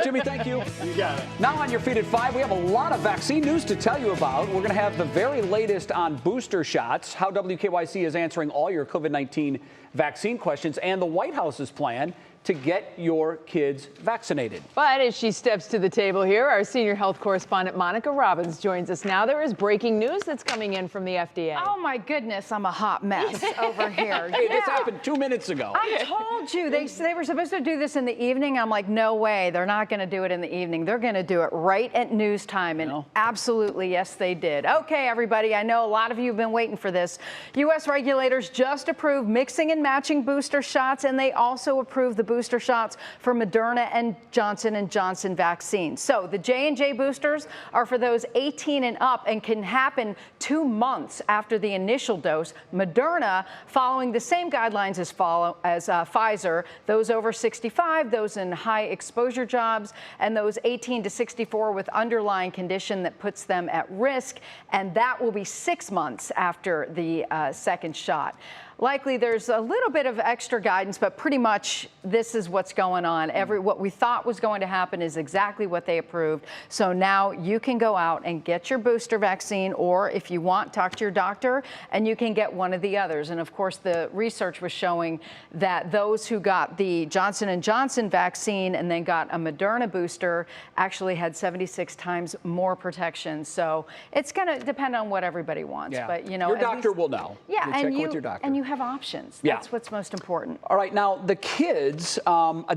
Jimmy, thank you. You got it. Now on your feet at 5, we have a lot of vaccine news to tell you about. We're going to have the very latest on booster shots, how WKYC is answering all your COVID-19 vaccine questions, and the White House's plan to get your kids vaccinated. But as she steps to the table here, our senior health correspondent Monica Robbins joins us now. There is breaking news that's coming in from the FDA. Oh my goodness, I'm a hot mess over here. Hey, this happened 2 minutes ago. I told you they were supposed to do this in the evening. I'm like, no way, they're not going to do it in the evening. They're going to do it right at news time, and absolutely, yes, they did. Okay, everybody, I know a lot of you have been waiting for this. U.S. regulators just approved mixing and matching booster shots, and they also approved the booster shots for Moderna and Johnson & Johnson vaccines. So the J&J boosters are for those 18 and up and can happen 2 months after the initial dose. Moderna, following the same guidelines as Pfizer, those over 65, those in high exposure jobs, and those 18 to 64 with underlying condition that puts them at risk, and that will be 6 months after the second shot. Likely there's a little bit of extra guidance, but pretty much this is what's going on. What we thought was going to happen is exactly what they approved. So now you can go out and get your booster vaccine, or if you want, talk to your doctor and you can get one of the others. And of course, the research was showing that those who got the Johnson & Johnson vaccine and then got a Moderna booster actually had 76 times more protection. So it's going to depend on what everybody wants. Yeah. But you know, your doctor will know. Yeah, you and check with your doctor. And you have options. That's what's most important. All right, now the kids,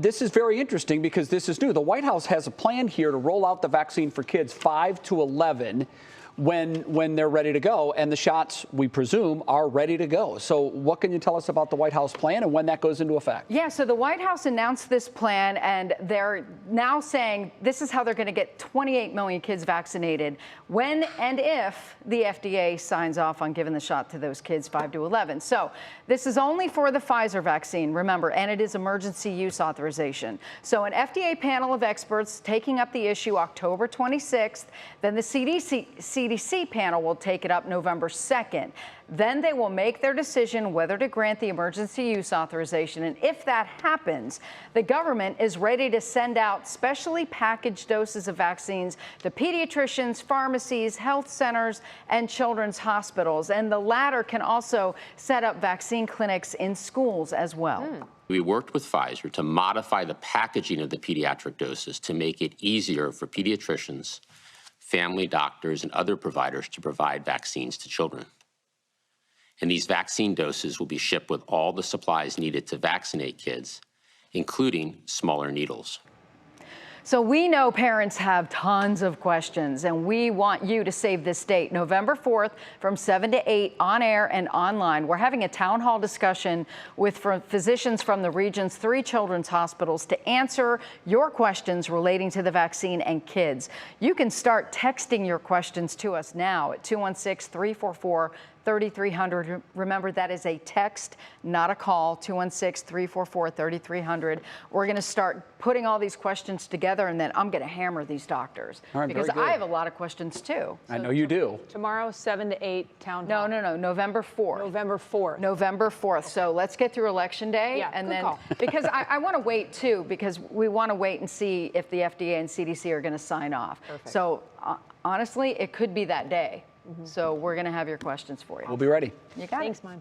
this is very interesting because this is new. The White House has a plan here to roll out the vaccine for kids 5 to 11 when they're ready to go, and the shots, we presume, are ready to go. So what can you tell us about the White House plan and when that goes into effect? Yeah, so the White House announced this plan, and they're now saying this is how they're going to get 28 million kids vaccinated when and if the FDA signs off on giving the shot to those kids 5 to 11. So this is only for the Pfizer vaccine, remember, and it is emergency use authorization. So an FDA panel of experts taking up the issue October 26th, then the CDC panel will take it up November 2nd. Then they will make their decision whether to grant the emergency use authorization. And if that happens, the government is ready to send out specially packaged doses of vaccines to pediatricians, pharmacies, health centers, and children's hospitals. And the latter can also set up vaccine clinics in schools as well. We worked with Pfizer to modify the packaging of the pediatric doses to make it easier for pediatricians, family doctors, and other providers to provide vaccines to children. And these vaccine doses will be shipped with all the supplies needed to vaccinate kids, including smaller needles. So we know parents have tons of questions, and we want you to save this date, November 4th from 7 to 8 on air and online. We're having a town hall discussion with physicians from the region's 3 children's hospitals to answer your questions relating to the vaccine and kids. You can start texting your questions to us now at 216-344-3300. Remember, that is a text, not a call, 216-344-3300. We're going to start putting all these questions together, and then I'm going to hammer these doctors. All right, because very good. I have a lot of questions, too. I know you do. Tomorrow, 7 to 8, town hall. No, November 4th. November 4th. November 4th. Okay. So let's get through Election Day. Yeah, and good then call. Because I want to wait, too, because we want to wait and see if the FDA and CDC are going to sign off. Perfect. So honestly, it could be that day. So we're going to have your questions for you. We'll be ready. You got it. Thanks, Mom.